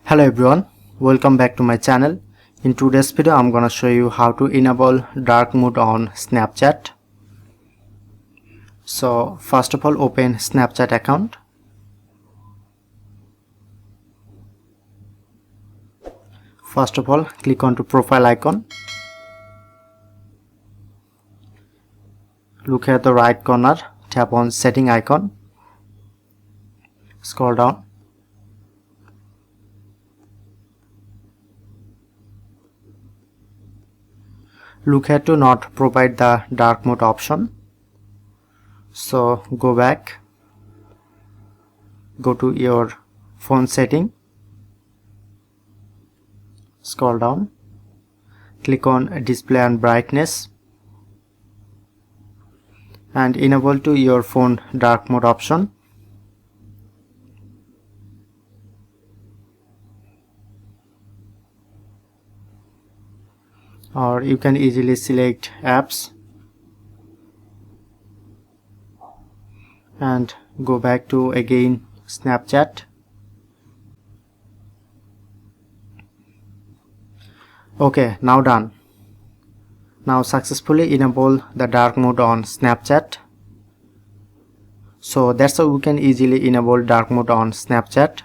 Hello everyone, welcome back to my channel. In today's video I'm gonna show you how to enable dark mode on Snapchat. So first of all, open Snapchat account. First of all, click on to profile icon. Look at the right corner, tap on setting icon. Scroll down. Look here to not provide the dark mode option. So go back, go to your phone setting, scroll down, click on display and brightness and enable to your phone dark mode option. Or you can easily select apps and go back to again Snapchat. Okay, now done. Now successfully enable the dark mode on Snapchat. So that's how we can easily enable dark mode on Snapchat.